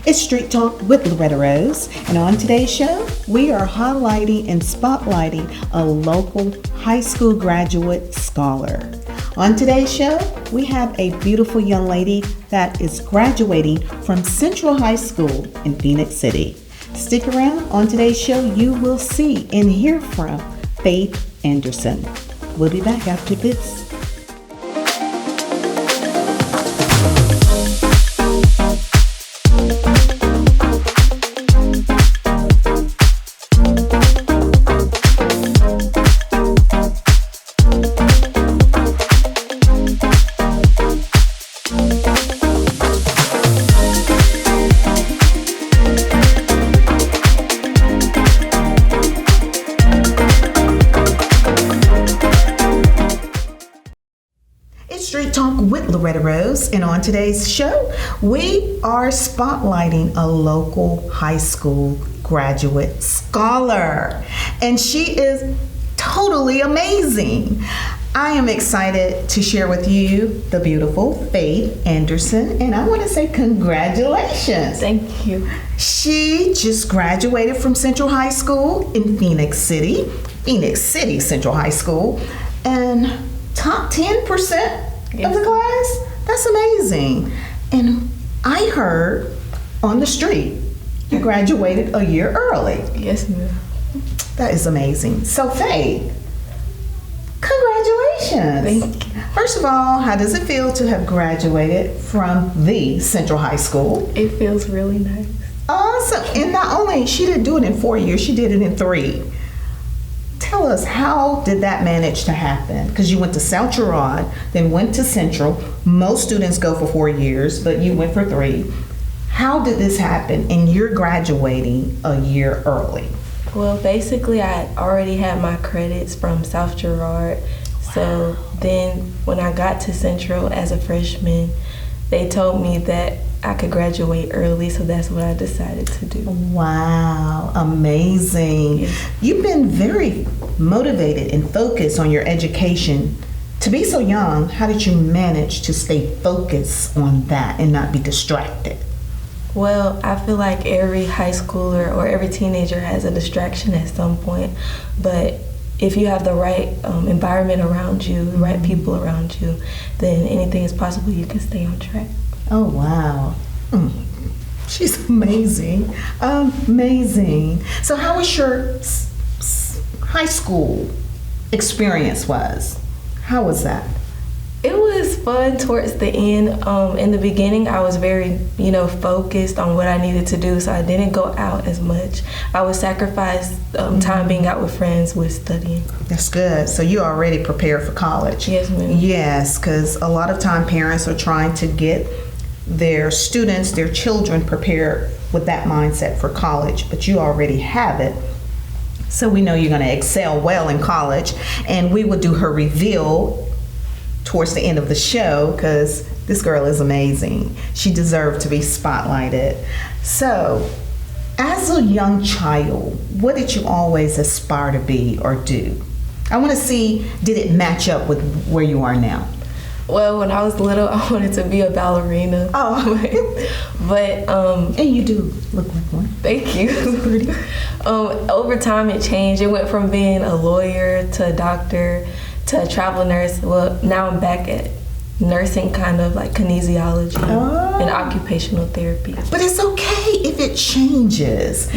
It's Street Talk with Loretta Rose, and on today's show, we are highlighting and spotlighting a local high school graduate scholar. On today's show, we have a beautiful young lady that is graduating from Central High School in Phoenix City. Stick around. On today's show, you will see and hear from Faith Anderson. We'll be back after this. Street Talk with Loretta Rose, and on today's show, we are spotlighting a local high school graduate scholar, and she is totally amazing. I am excited to share with you the beautiful Faith Anderson, and I want to say congratulations. Thank you. She just graduated from Central High School in Phoenix City Central High School, and top 10% of the class. That's amazing. And I heard on the street you graduated a year early. Yes, ma'am. That is amazing. So Faith, congratulations. Thank you. First of all, how does it feel to have graduated from the Central High School? It feels really nice. Awesome. And not only she didn't do it in 4 years, she did it in 3. Tell us, how did that manage to happen? Because you went to South Girard, then went to Central. Most students go for 4 years, but you went for 3. How did this happen and you're graduating a year early? Well, basically, I already had my credits from South Girard. So then when I got to Central as a freshman, they told me that I could graduate early, so that's what I decided to do. Wow, amazing. Yes. You've been very motivated and focused on your education. To be so young, how did you manage to stay focused on that and not be distracted? Well, I feel like every high schooler or every teenager has a distraction at some point, but if you have the right environment around you, the right people around you, then anything is possible. You can stay on track. Oh, wow. She's amazing. Amazing. So how was your high school experience was? How was that? It was fun towards the end. In the beginning, I was very, focused on what I needed to do, so I didn't go out as much. I would sacrifice time being out with friends with studying. That's good. So you already prepared for college? Yes, ma'am. Yes, because a lot of time parents are trying to get their students, their children prepared with that mindset for college, but you already have it. So we know you're going to excel well in college, and we will do her reveal towards the end of the show because this girl is amazing. She deserved to be spotlighted. So, as a young child, what did you always aspire to be or do? I want to see, did it match up with where you are now? Well, when I was little, I wanted to be a ballerina. Oh. But and you do look like one. Thank you. Pretty. Over time, it changed. It went from being a lawyer to a doctor to a travel nurse. Well, now I'm back at nursing, kind of like kinesiology and occupational therapy. But it's okay if it changes.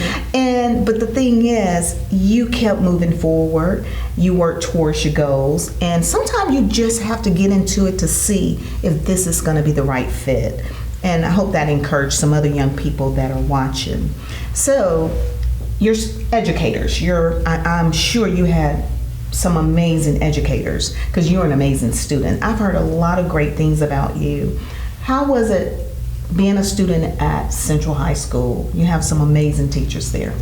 But the thing is, you kept moving forward. You worked towards your goals. And sometimes you just have to get into it to see if this is going to be the right fit. And I hope that encouraged some other young people that are watching. So, you're educators. I'm sure you had some amazing educators because you're an amazing student. I've heard a lot of great things about you. How was it being a student at Central High School? You have some amazing teachers there.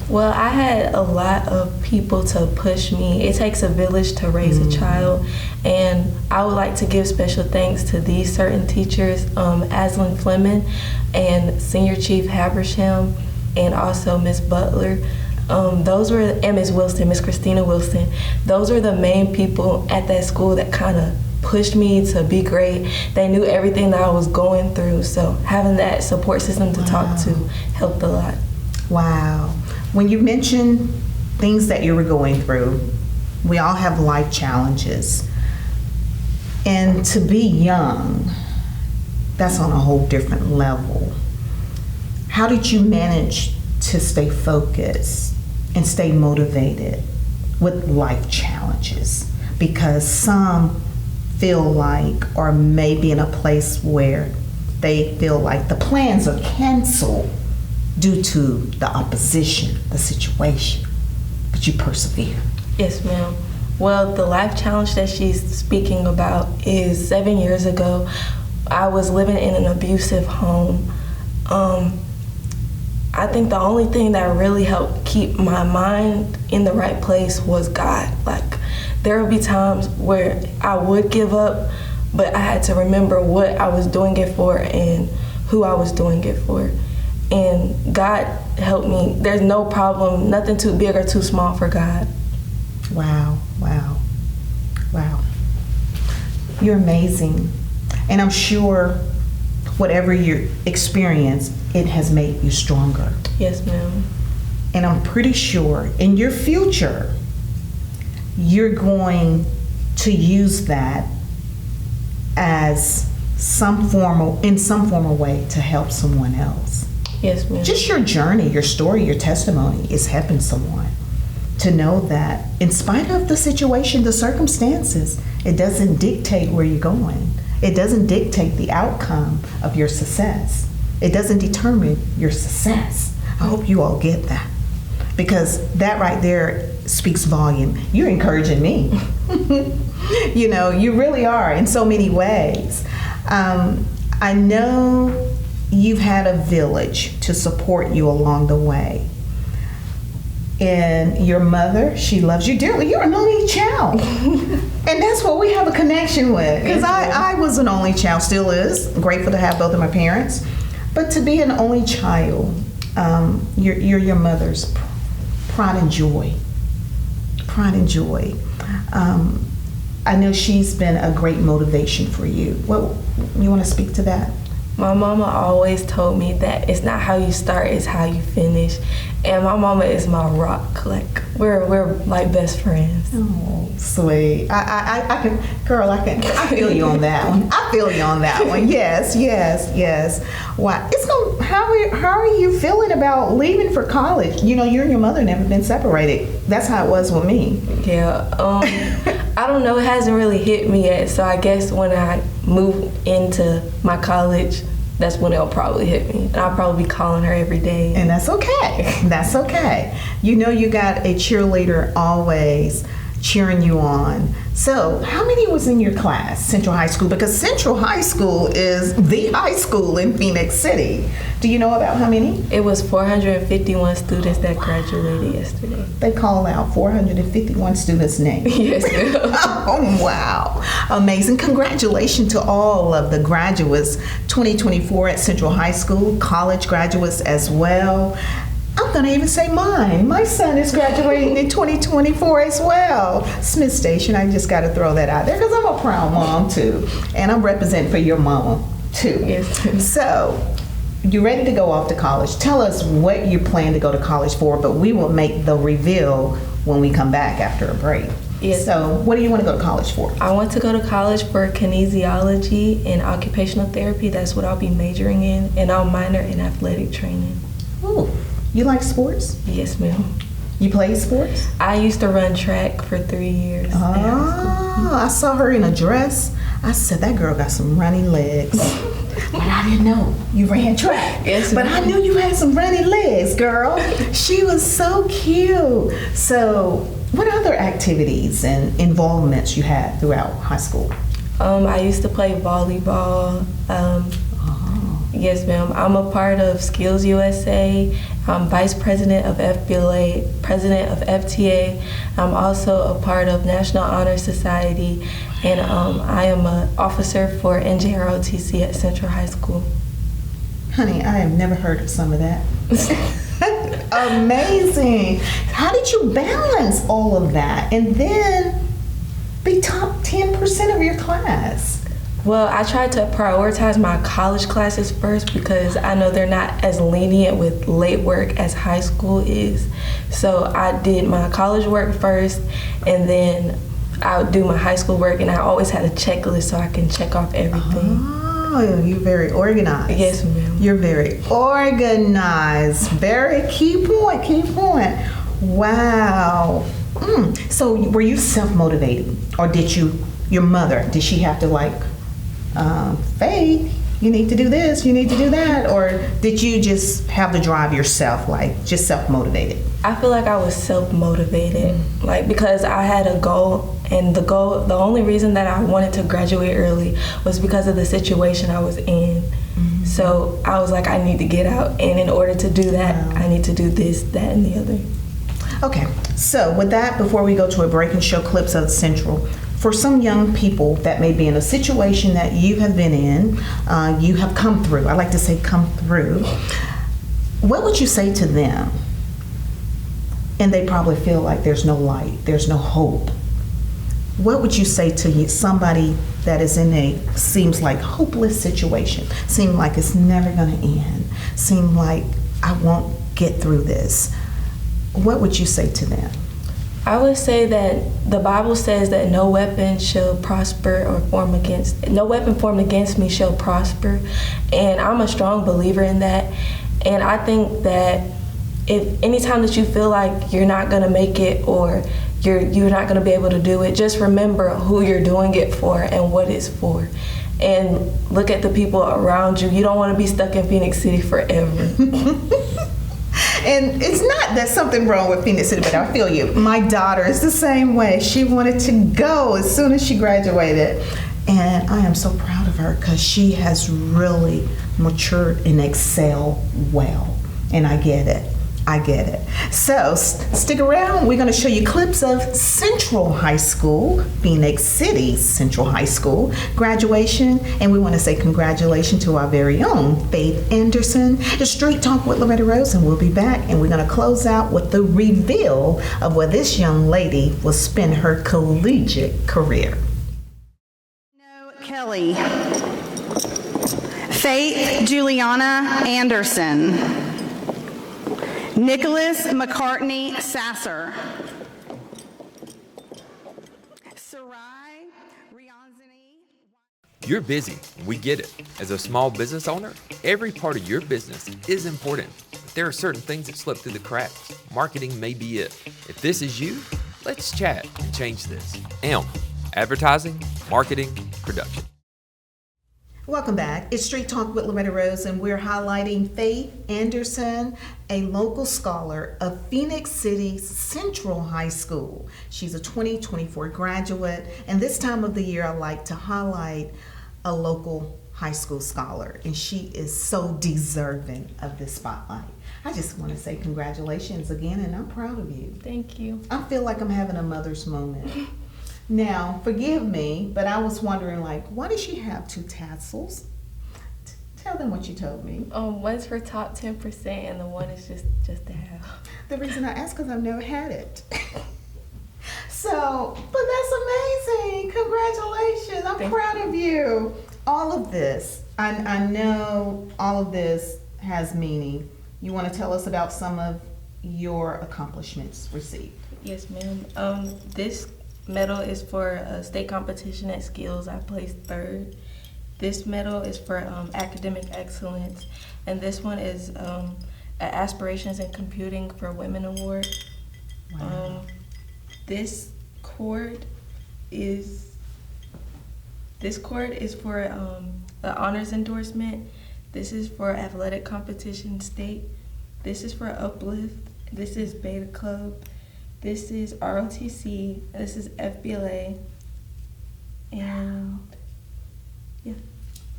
Well, I had a lot of people to push me. It takes a village to raise a child, and I would like to give special thanks to these certain teachers, Aslyn Fleming and Senior Chief Habersham, and also Miss Butler. Those were, and Miss Wilson, Miss Christina Wilson. Those were the main people at that school that kind of pushed me to be great. They knew everything that I was going through. So having that support system to talk to helped a lot. Wow. When you mentioned things that you were going through, we all have life challenges. And to be young, that's on a whole different level. How did you manage to stay focused and stay motivated with life challenges? Because some feel like, or maybe in a place where they feel like the plans are canceled due to the opposition, the situation, but you persevere. Yes, ma'am. Well, the life challenge that she's speaking about is 7 years ago. I was living in an abusive home. I think the only thing that really helped keep my mind in the right place was God. Like, there would be times where I would give up, but I had to remember what I was doing it for and who I was doing it for. And God helped me. There's no problem, nothing too big or too small for God. Wow, wow, wow. You're amazing. And I'm sure whatever you experience, it has made you stronger. Yes, ma'am. And I'm pretty sure in your future, you're going to use that as in some formal way to help someone else. Yes, ma'am. Just your journey, your story, your testimony is helping someone to know that in spite of the situation, the circumstances, it doesn't dictate where you're going. It doesn't dictate the outcome of your success. It doesn't determine your success. I hope you all get that, because that right there speaks volume. You're encouraging me. You know, you really are in so many ways. I know you've had a village to support you along the way. And your mother, she loves you dearly. You're an only child. And that's what we have a connection with. Because I was an only child, still is. I'm grateful to have both of my parents. But to be an only child, you're your mother's pride and joy. Pride and joy. I know she's been a great motivation for you. What, you want to speak to that? My mama always told me that it's not how you start, it's how you finish. And my mama is my rock. Like, we're like best friends. Oh, sweet. I feel you on that one. I feel you on that one. Yes. Wow. How are you feeling about leaving for college? You know, you and your mother never been separated. That's how it was with me. Yeah. I don't know. It hasn't really hit me yet. So I guess when I move into my college, that's when it'll probably hit me. And I'll probably be calling her every day. And that's okay. That's okay. You know you got a cheerleader always cheering you on. So how many was in your class, Central High School? Because Central High School is the high school in Phoenix City. Do you know about how many? It was 451 students that graduated yesterday. They call out 451 students' names. Yes, ma'am. Oh, wow. Amazing. Congratulations to all of the graduates 2024 at Central High School, college graduates as well. I'm going to even say mine. My son is graduating in 2024 as well. Smith Station, I just got to throw that out there because I'm a proud mom too. And I'm representing for your mama too. Yes. So, you're ready to go off to college. Tell us what you plan to go to college for, but we will make the reveal when we come back after a break. Yes. So, what do you want to go to college for? I want to go to college for kinesiology and occupational therapy. That's what I'll be majoring in, and I'll minor in athletic training. Ooh. You like sports? Yes, ma'am. You play sports? I used to run track for 3 years. I saw her in a dress. I said, that girl got some running legs. But I didn't know you ran track. Yes, but I knew you had some running legs, girl. She was so cute. So, what other activities and involvements you had throughout high school? I used to play volleyball. Yes, ma'am. I'm a part of Skills USA. I'm vice president of FBLA, president of FTA. I'm also a part of National Honor Society, and I am an officer for NJROTC at Central High School. Honey, I have never heard of some of that. Amazing. How did you balance all of that and then be top 10% of your class? Well, I tried to prioritize my college classes first because I know they're not as lenient with late work as high school is. So I did my college work first, and then I would do my high school work, and I always had a checklist so I can check off everything. Oh, you're very organized. Yes, ma'am. You're very organized. Very key point, key point. Wow. So were you self-motivated, or did your mother, did she have to like, Faith, you need to do this, you need to do that, or did you just have to drive yourself, like just self-motivated? I feel like I was self-motivated, like because I had a goal, and the only reason that I wanted to graduate early was because of the situation I was in. So I was like, I need to get out, and in order to do that, I need to do this, that, and the other. Okay, so with that, before we go to a break and show clips of Central, for some young people that may be in a situation that you have been in, you have come through, I like to say come through, what would you say to them? And they probably feel like there's no light, there's no hope. What would you say to somebody that is in a seems like hopeless situation, seem like it's never gonna end, seem like I won't get through this? What would you say to them? I would say that the Bible says that no weapon shall prosper or no weapon formed against me shall prosper. And I'm a strong believer in that. And I think that if anytime that you feel like you're not gonna make it or you're not gonna be able to do it, just remember who you're doing it for and what it's for. And look at the people around you. You don't wanna be stuck in Phoenix City forever. And it's not that something wrong with Phoenix City, but I feel you. My daughter is the same way. She wanted to go as soon as she graduated. And I am so proud of her because she has really matured and excelled well. And I get it. I get it. So stick around. We're going to show you clips of Central High School, Phoenix City Central High School graduation. And we want to say congratulations to our very own Faith Anderson. It's Street Talk with Loretta Rose, and we'll be back. And we're going to close out with the reveal of where this young lady will spend her collegiate career. Kelly. Faith Juliana Anderson. Nicholas McCartney Sasser. Sarai Rianzani. You're busy, we get it. As a small business owner, every part of your business is important. But there are certain things that slip through the cracks. Marketing may be it. If this is you, let's chat and change this. Advertising, marketing, production. Welcome back. It's Street Talk with Loretta Rose, and we're highlighting Faith Anderson, a local scholar of Phoenix City Central High School. She's a 2024 graduate, and this time of the year I like to highlight a local high school scholar, and she is so deserving of this spotlight. I just want to say congratulations again, and I'm proud of you. Thank you. I feel like I'm having a mother's moment. Now, forgive me, but I was wondering, like, why does she have two tassels? Tell them what you told me. One's for top 10%, and the one is just to have. The reason I asked because I've never had it. So, but that's amazing. Congratulations. I'm proud of you. All of this, I know all of this has meaning. You want to tell us about some of your accomplishments received? Yes, ma'am. This medal is for a state competition at Skills. I placed third. This medal is for academic excellence, and this one is an Aspirations in Computing for Women Award. Wow. This cord is for the honors endorsement. This is for athletic competition state. This is for Uplift. This is Beta Club. This is ROTC, this is FBLA, and yeah.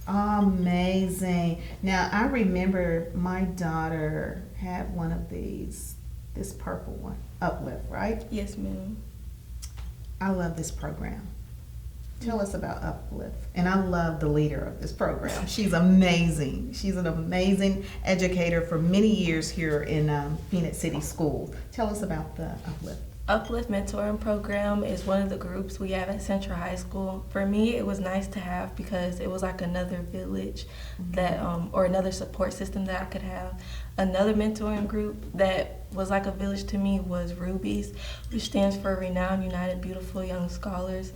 Amazing. Now, I remember my daughter had one of these, this purple one, Uplift, right? Yes, ma'am. I love this program. Tell us about Uplift. And I love the leader of this program. She's amazing. She's an amazing educator for many years here in Phoenix City Schools. Tell us about the Uplift. Uplift Mentoring Program is one of the groups we have at Central High School. For me, it was nice to have because it was like another village that, or another support system that I could have. Another mentoring group that was like a village to me was Rubies, which stands for Renowned United Beautiful Young Scholars.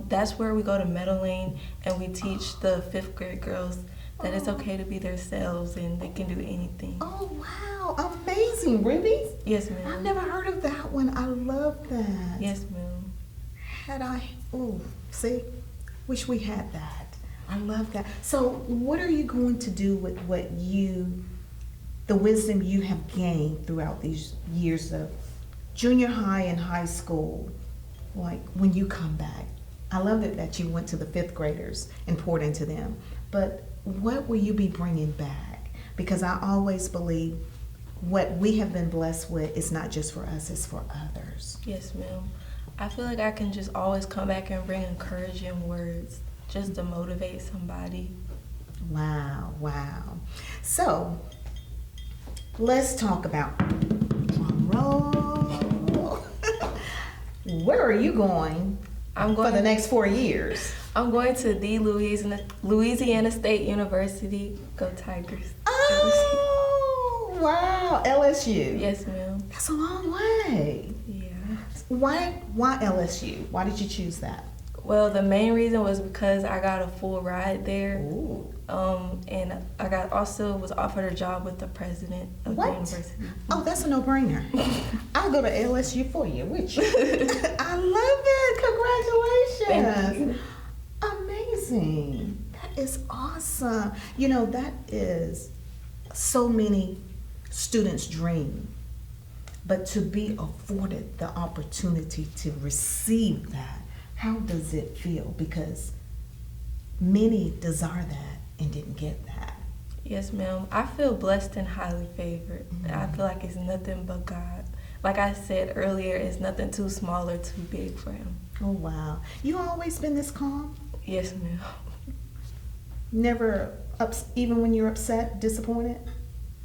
That's where we go to Meadow Lane and we teach the 5th grade girls that it's okay to be themselves and they can do anything. Oh, wow. Amazing. Rubies? Yes, ma'am. I've never heard of that one. I love that. Yes, ma'am. See? Wish we had that. I love that. So what are you going to do with the wisdom you have gained throughout these years of junior high and high school, like when you come back? I love it that you went to the 5th graders and poured into them, but what will you be bringing back? Because I always believe what we have been blessed with is not just for us, it's for others. Yes, ma'am. I feel like I can just always come back and bring encouraging words just to motivate somebody. Wow, wow. So let's talk about drum roll. Where are you going for the next 4 years? I'm going to the Louisiana State University. Go Tigers. Oh, wow. LSU. Yes, ma'am. That's a long way. Yeah. Why LSU? Why did you choose that? Well, the main reason was because I got a full ride there. Ooh. And I was offered a job with the president of the university. Oh, that's a no-brainer. I'll go to LSU for you, would you? I love it. Congratulations. Thank you. Amazing. That is awesome. You know, that is so many students' dream. But to be afforded the opportunity to receive that, how does it feel? Because many desire that and didn't get that. Yes, ma'am. I feel blessed and highly favored. I feel like it's nothing but God. Like I said earlier, it's nothing too small or too big for him. Oh, wow. You always been this calm? Yes, ma'am. Never, even when you're upset, disappointed?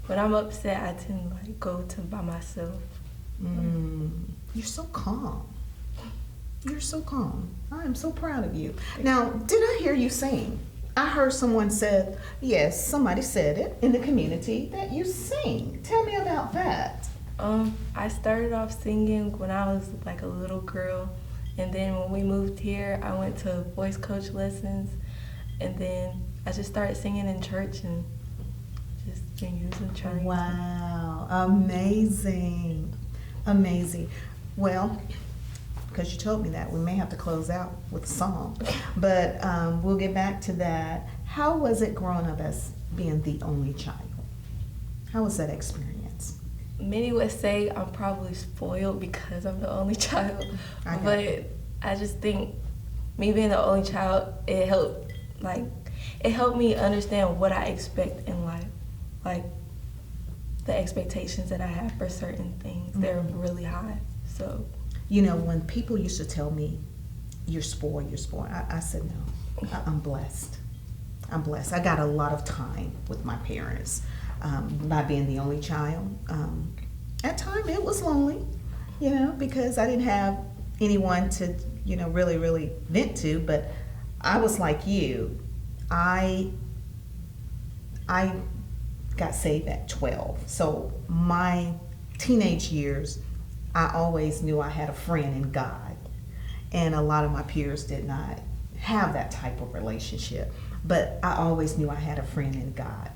When I'm upset, I tend to like go to by myself. You're so calm. You're so calm. I am so proud of you. Now, did I hear you sing? I heard someone said, yes, somebody said it in the community that you sing. Tell me about that. I started off singing when I was like a little girl, and then when we moved here, I went to voice coach lessons, and then I just started singing in church and just been trying. Wow, amazing, amazing. Well, because you told me that, we may have to close out with a song, but we'll get back to that. How was it growing up as being the only child? How was that experience? Many would say I'm probably spoiled because I'm the only child, but I just think me being the only child, it helped me understand what I expect in life, like the expectations that I have for certain things. They're really high, so. You know, when people used to tell me, you're spoiled, I said, no, I'm blessed. I'm blessed. I got a lot of time with my parents by being the only child. At times it was lonely, you know, because I didn't have anyone to, you know, really, really vent to, but I was like you. I got saved at 12. So my teenage years, I always knew I had a friend in God. And a lot of my peers did not have that type of relationship. But I always knew I had a friend in God.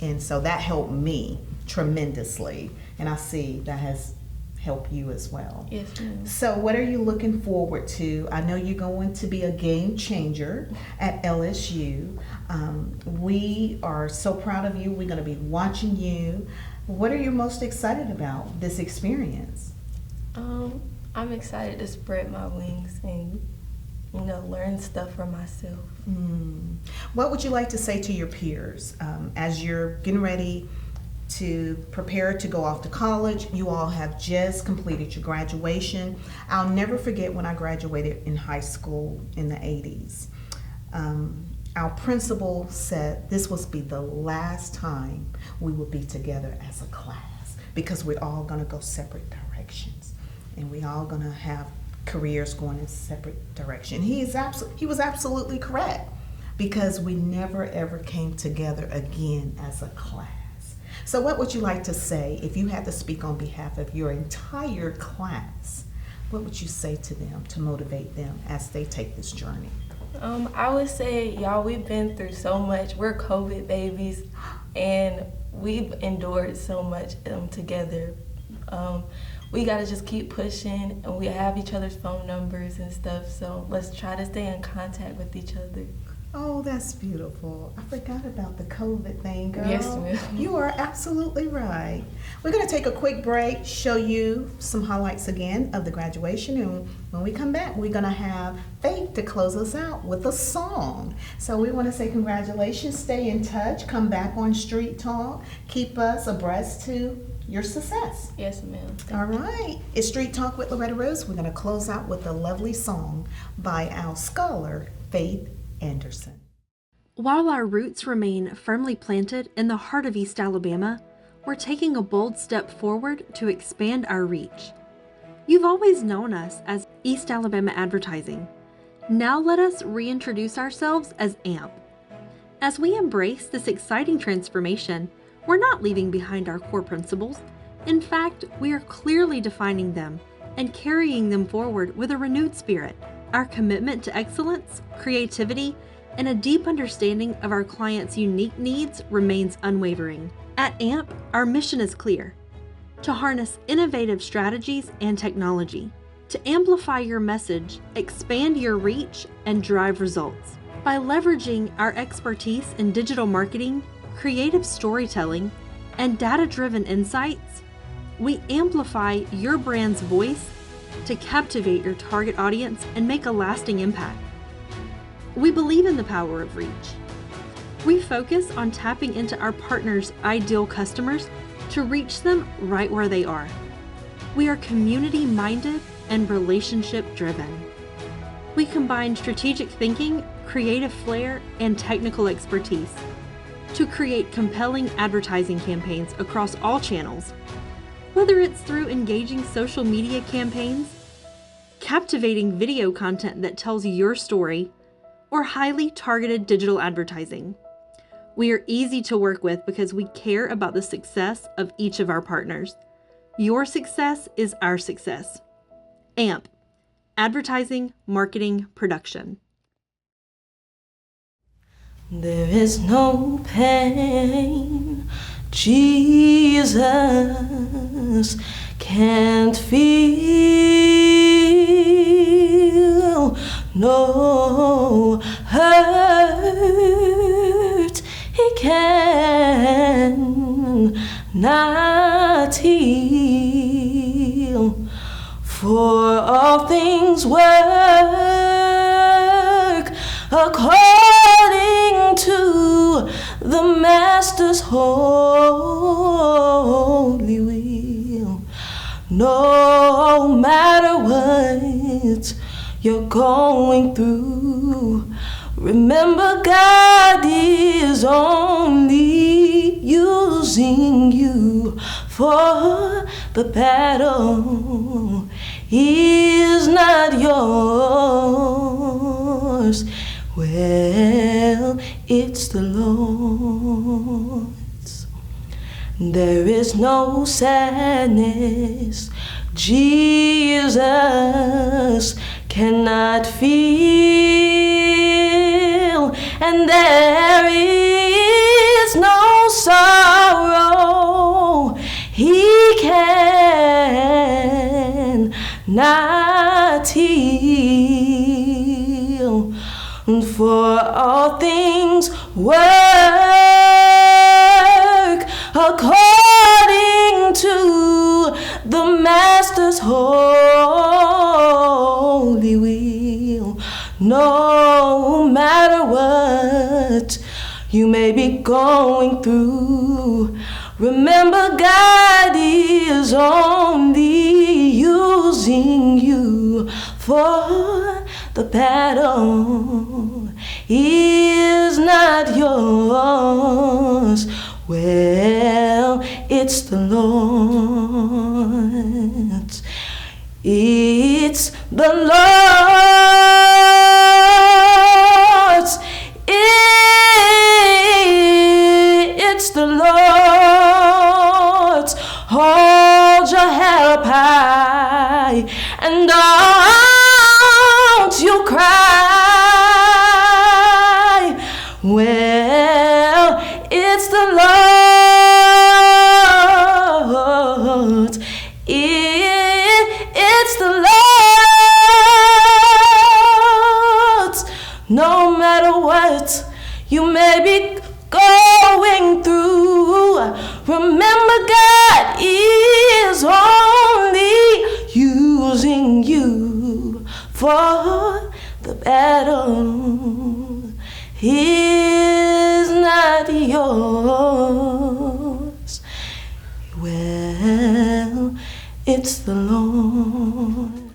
And so that helped me tremendously. And I see that has helped you as well. Yes, ma'am. So what are you looking forward to? I know you're going to be a game changer at LSU. We are so proud of you. We're going to be watching you. What are you most excited about this experience? I'm excited to spread my wings and, you know, learn stuff for myself. What would you like to say to your peers as you're getting ready to prepare to go off to college? You all have just completed your graduation. I'll never forget when I graduated in high school in the 80s. Our principal said this would be the last time we would be together as a class because we're all going to go separate directions. and we all gonna have careers going in separate direction. He was absolutely correct, because we never ever came together again as a class. So what would you like to say if you had to speak on behalf of your entire class? What would you say to them to motivate them as they take this journey? I would say, y'all, we've been through so much. We're COVID babies, and we've endured so much together. We gotta just keep pushing, and we have each other's phone numbers and stuff, so let's try to stay in contact with each other. Oh, that's beautiful. I forgot about the COVID thing, girl. Yes, ma'am. You are absolutely right. We're going to take a quick break, show you some highlights again of the graduation, and when we come back, we're going to have Faith to close us out with a song. So we want to say congratulations, stay in touch, come back on Street Talk, keep us abreast to your success. Yes, ma'am. All right. It's Street Talk with Loretta Rose. We're going to close out with a lovely song by our scholar, Faith Anderson. While our roots remain firmly planted in the heart of East Alabama, we're taking a bold step forward to expand our reach. You've always known us as East Alabama Advertising. Now let us reintroduce ourselves as AMP. As we embrace this exciting transformation, we're not leaving behind our core principles. In fact, we are clearly defining them and carrying them forward with a renewed spirit. Our commitment to excellence, creativity, and a deep understanding of our clients' unique needs remains unwavering. At AMP, our mission is clear: to harness innovative strategies and technology, to amplify your message, expand your reach, and drive results. By leveraging our expertise in digital marketing, creative storytelling, and data-driven insights, we amplify your brand's voice to captivate your target audience and make a lasting impact. We believe in the power of reach. We focus on tapping into our partners' ideal customers to reach them right where they are. We are community-minded and relationship-driven. We combine strategic thinking, creative flair, and technical expertise to create compelling advertising campaigns across all channels. Whether it's through engaging social media campaigns, captivating video content that tells your story, or highly targeted digital advertising. We are easy to work with because we care about the success of each of our partners. Your success is our success. AMP, Advertising, Marketing, Production. There is no pain Jesus can't feel, no hurt He can not heal. For all things work according to the Master's holy will. No matter what you're going through, remember God is only using you for the battle is not yours. Well, it's the Lord's. There is no sadness Jesus cannot feel, and there is no sorrow He can not heal. For all things work according to the Master's holy will. No matter what you may be going through, remember God is only using you for the battle is not yours. Well, it's the Lord's. It's the Lord's. It's the Lord's. Hold your head up high and don't you cry. Well, it's the Lord's. It's the Lord's. No matter what you may be going through, remember God is only using you for the battle. Is not yours. Well, it's the Lord.